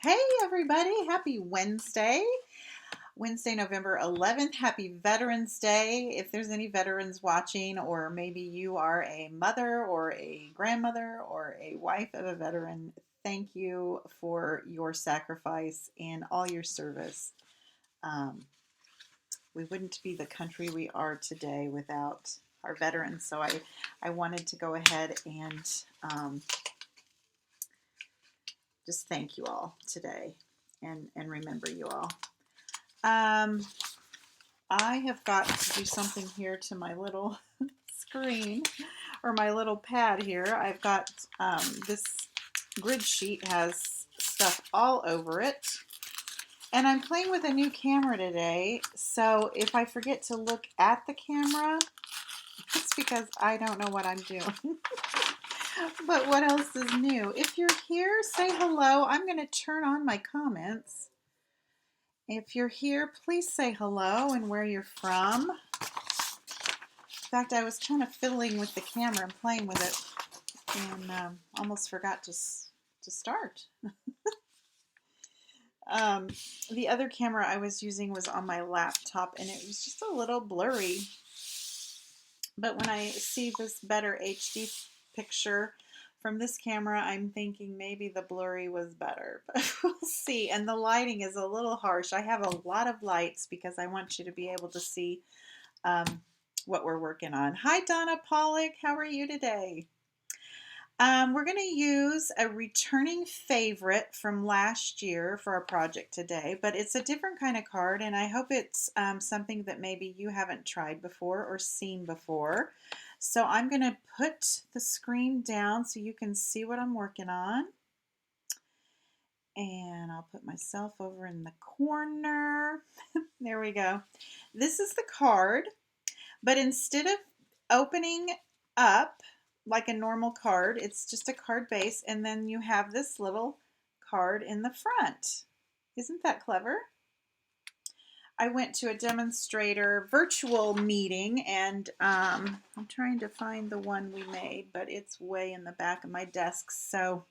Hey everybody, happy Wednesday. Wednesday, November 11th. Happy Veterans Day. If there's any veterans watching, or maybe you are a mother or a grandmother or a wife of a veteran, thank you for your sacrifice and all your service. Um, we wouldn't be the country we are today without our veterans. So I wanted to go ahead and just thank you all today and remember you all. I have got to do something here to my little screen or my little pad here. I've got this grid sheet has stuff all over it. And I'm playing with a new camera today. So if I forget to look at the camera, it's because I don't know what I'm doing. But what else is new? If you're here, say hello. I'm going to turn on my comments. If you're here, please say hello and where you're from. In fact, I was kind of fiddling with the camera and playing with it and almost forgot to start. The other camera I was using was on my laptop and it was just a little blurry. But when I see this better HD picture from this camera, I'm thinking maybe the blurry was better, but we'll see. And the lighting is a little harsh. I have a lot of lights because I want you to be able to see what we're working on. Hi, Donna Pollock. How are you today? We're going to use a returning favorite from last year for our project today, but it's a different kind of card, and I hope it's something that maybe you haven't tried before or seen before. So I'm going to put the screen down so you can see what I'm working on. And I'll put myself over in the corner. There we go. This is the card, but instead of opening up like a normal card, it's just a card base, and then you have this little card in the front. Isn't that clever? I went to a demonstrator virtual meeting, and I'm trying to find the one we made, but it's way in the back of my desk, so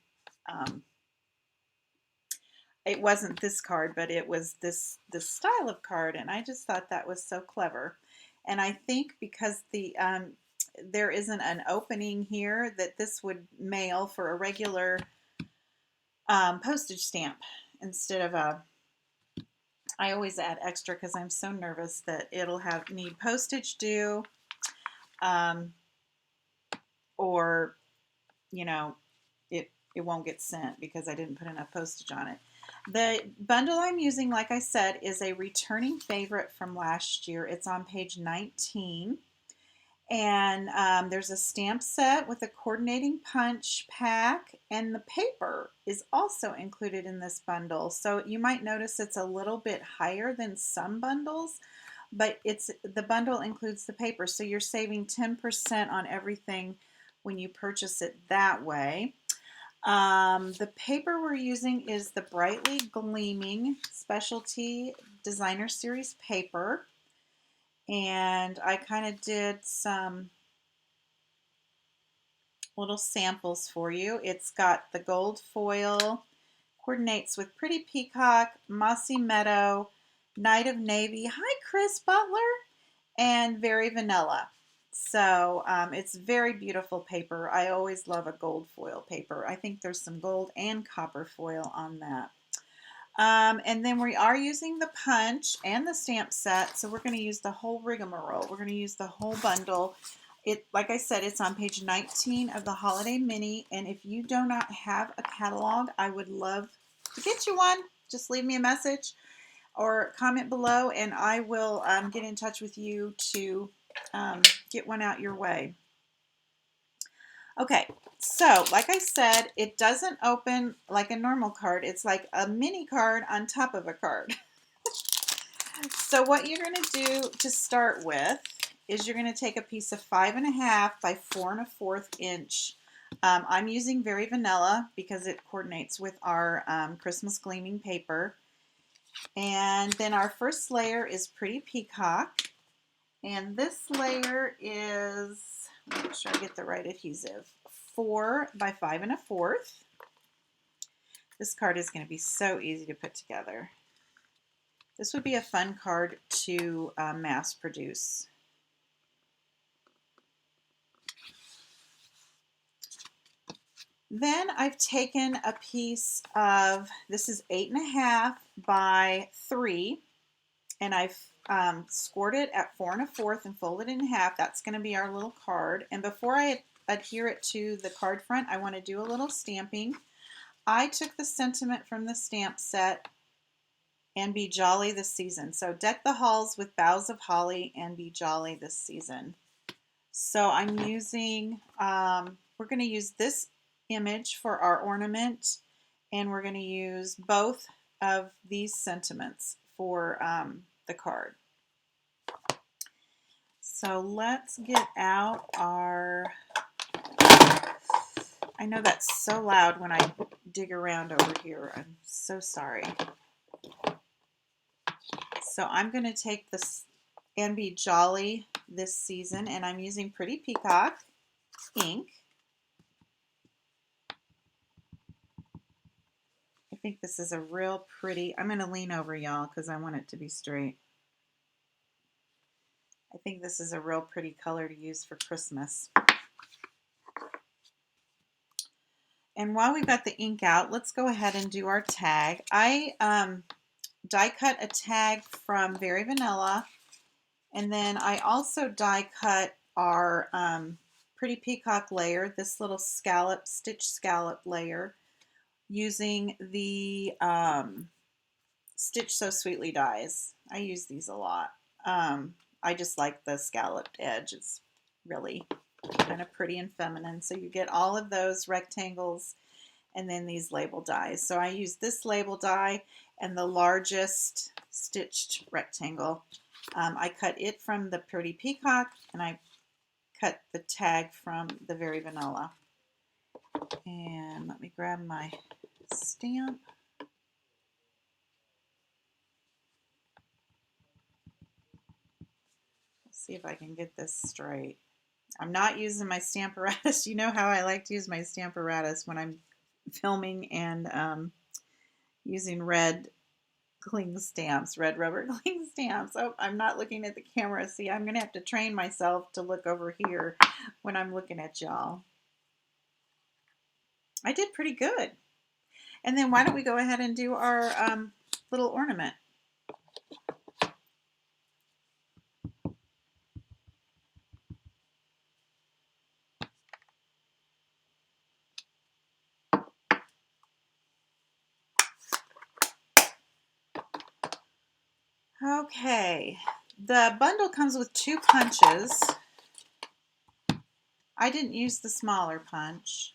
it wasn't this card, but it was this style of card, and I just thought that was so clever. And I think because there isn't an opening here, that this would mail for a regular postage stamp instead of a. I always add extra because I'm so nervous that it'll need postage due, or it won't get sent because I didn't put enough postage on it. The bundle I'm using, like I said, is a returning favorite from last year. It's on page 19. And there's a stamp set with a coordinating punch pack, and the paper is also included in this bundle. So you might notice it's a little bit higher than some bundles, but the bundle includes the paper. So you're saving 10% on everything when you purchase it that way. The paper we're using is the Brightly Gleaming Specialty Designer Series paper. And I kind of did some little samples for you. It's got the gold foil, coordinates with Pretty Peacock, Mossy Meadow, Night of Navy, hi Chris Butler, and Very Vanilla. So it's very beautiful paper. I always love a gold foil paper. I think there's some gold and copper foil on that. And then we are using the punch and the stamp set, so we're going to use the whole rigmarole. We're going to use the whole bundle. Like I said, it's on page 19 of the Holiday Mini, and if you do not have a catalog, I would love to get you one. Just leave me a message or comment below, and I will get in touch with you to get one out your way. Okay, so like I said, it doesn't open like a normal card. It's like a mini card on top of a card. So what you're going to do to start with is you're going to take a piece of 5.5 by 4 1/4 inch. I'm using Very Vanilla because it coordinates with our Christmas Gleaming paper. And then our first layer is Pretty Peacock. And this layer is, make sure I get the right adhesive, 4 by 5 1/4. This card is going to be so easy to put together. This would be a fun card to mass produce. Then I've taken a piece of, this is 8.5 by 3, and I've scored it at 4 1/4 and folded it in half. That's going to be our little card. And before I adhere it to the card front, I want to do a little stamping. I took the sentiment from the stamp set, and be jolly this season. So deck the halls with boughs of holly and be jolly this season. So I'm using, we're going to use this image for our ornament, and we're going to use both of these sentiments for the card. So let's get out our, I know that's so loud when I dig around over here. I'm so sorry. So I'm going to take this and be jolly this season, and I'm using Pretty Peacock ink. I think this is a real pretty, I'm going to lean over y'all because I want it to be straight. I think this is a real pretty color to use for Christmas. And while we've got the ink out, let's go ahead and do our tag. I die cut a tag from Very Vanilla, and then I also die cut our Pretty Peacock layer, this little scallop, stitch scallop layer, using the Stitch So Sweetly dies. I use these a lot. I just like the scalloped edge. It's really kind of pretty and feminine. So you get all of those rectangles and then these label dies. So I use this label die and the largest stitched rectangle. I cut it from the Pretty Peacock, and I cut the tag from the Very Vanilla. And let me grab my stamp. Let's see if I can get this straight. I'm not using my Stamparatus. You know how I like to use my Stamparatus when I'm filming and using red cling stamps, red rubber cling stamps. Oh, I'm not looking at the camera. See, I'm going to have to train myself to look over here when I'm looking at y'all. I did pretty good. And then why don't we go ahead and do our little ornament. Okay, the bundle comes with 2 punches. I didn't use the smaller punch,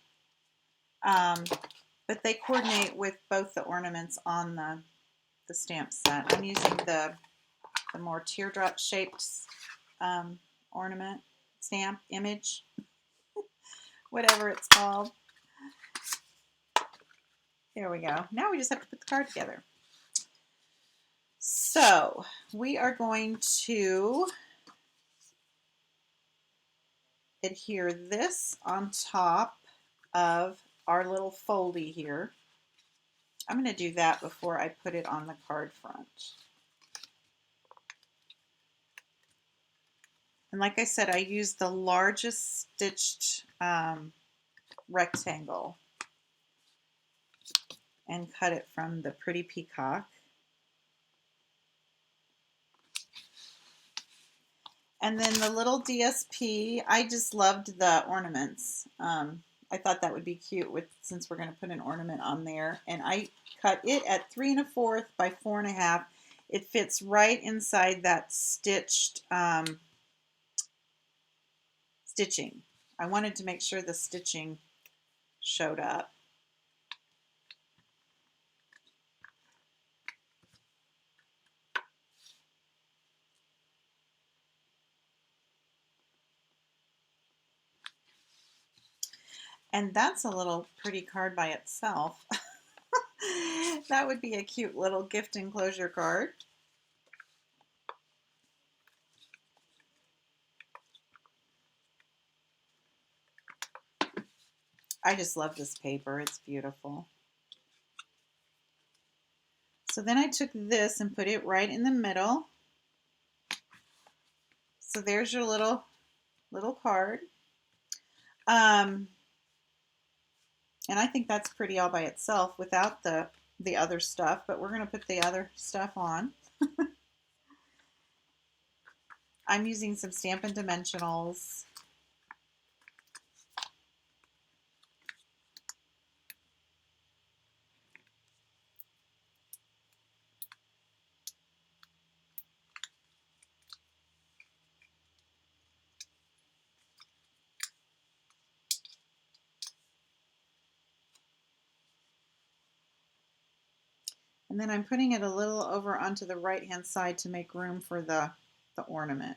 but they coordinate with both the ornaments on the stamp set. I'm using the more teardrop shaped ornament, stamp, image, whatever it's called. There we go. Now we just have to put the card together. So we are going to adhere this on top of our little foldy here. I'm going to do that before I put it on the card front. And like I said, I used the largest stitched rectangle and cut it from the Pretty Peacock. And then the little DSP, I just loved the ornaments. I thought that would be cute since we're going to put an ornament on there. And I cut it at 3 1/4 by 4 1/2. It fits right inside that stitched stitching. I wanted to make sure the stitching showed up. And that's a little pretty card by itself. That would be a cute little gift enclosure card. I just love this paper. It's beautiful. So then I took this and put it right in the middle. So there's your little card. And I think that's pretty all by itself without the other stuff, but we're going to put the other stuff on. I'm using some Stampin' Dimensionals. And then I'm putting it a little over onto the right-hand side to make room for the ornament.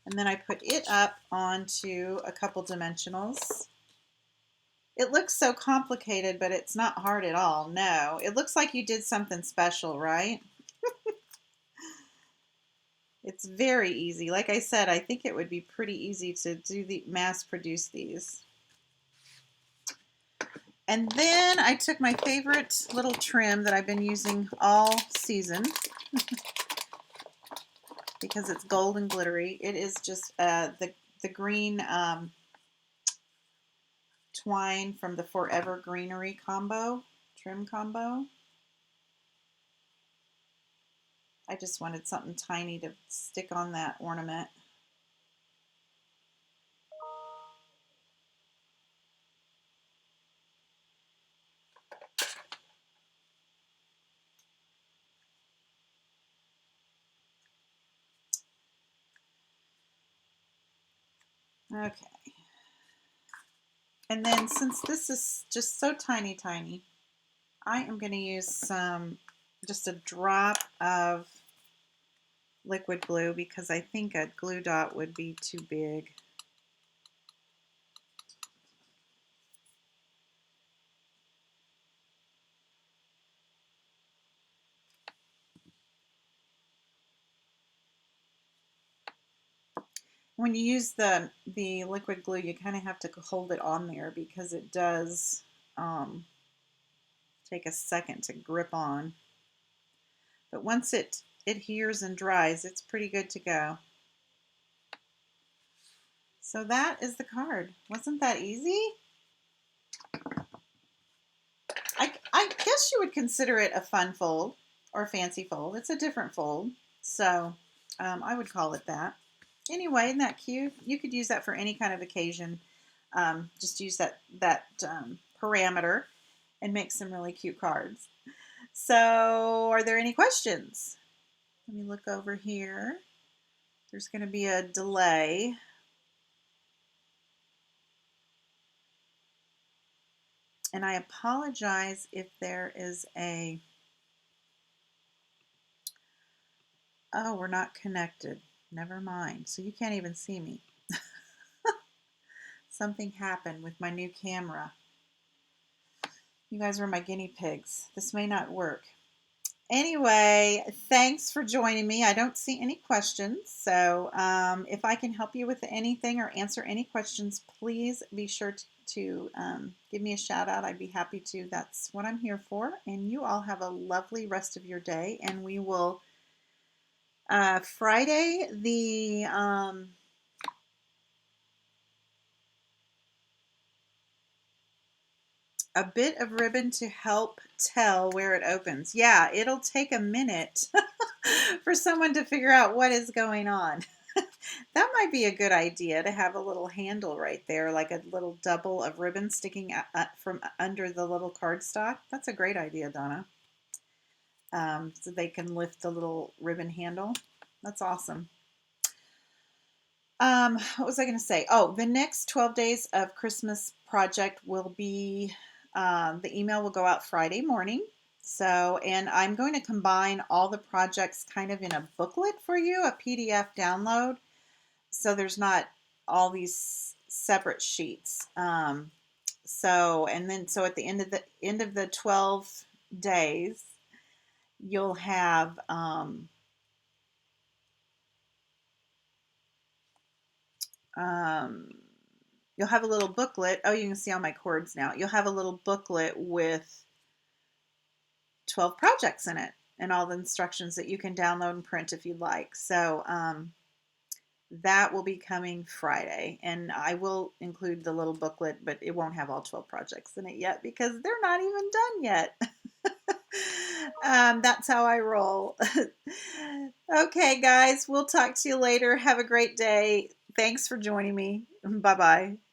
And then I put it up onto a couple dimensionals. It looks so complicated, but it's not hard at all. No, it looks like you did something special, right? It's very easy. Like I said, I think it would be pretty easy to do mass produce these. And then I took my favorite little trim that I've been using all season because it's gold and glittery. It is just the green twine from the Forever Greenery trim combo. I just wanted something tiny to stick on that ornament. Okay. And then since this is just so tiny, I am going to use just a drop of liquid glue because I think a glue dot would be too big. When you use the liquid glue, you kind of have to hold it on there because it does take a second to grip on. But once it adheres and dries, it's pretty good to go. So that is the card. Wasn't that easy? I guess you would consider it a fun fold or fancy fold. It's a different fold, so I would call it that. Anyway, isn't that cute? You could use that for any kind of occasion. Just use that parameter and make some really cute cards. So are there any questions? Let me look over here. There's going to be a delay. And I apologize if there is a... Oh, we're not connected. Never mind. So you can't even see me. Something happened with my new camera. You guys were my guinea pigs. This may not work. Anyway, thanks for joining me. I don't see any questions. So if I can help you with anything or answer any questions, please be sure to give me a shout out. I'd be happy to. That's what I'm here for. And you all have a lovely rest of your day. And we will... Friday, a bit of ribbon to help tell where it opens. Yeah, it'll take a minute for someone to figure out what is going on. That might be a good idea to have a little handle right there, like a little double of ribbon sticking from under the little cardstock. That's a great idea, Donna. So they can lift the little ribbon handle. That's awesome. What was I going to say? Oh, the next 12 days of Christmas project will be, the email will go out Friday morning. So, and I'm going to combine all the projects kind of in a booklet for you, a PDF download. So there's not all these separate sheets. So at the end of the 12 days, you'll have, you'll have a little booklet. Oh, you can see all my cords now. You'll have a little booklet with 12 projects in it and all the instructions that you can download and print if you'd like. So that will be coming Friday, and I will include the little booklet, but it won't have all 12 projects in it yet because they're not even done yet. That's how I roll. Okay, guys, we'll talk to you later. Have a great day. Thanks for joining me. Bye-bye.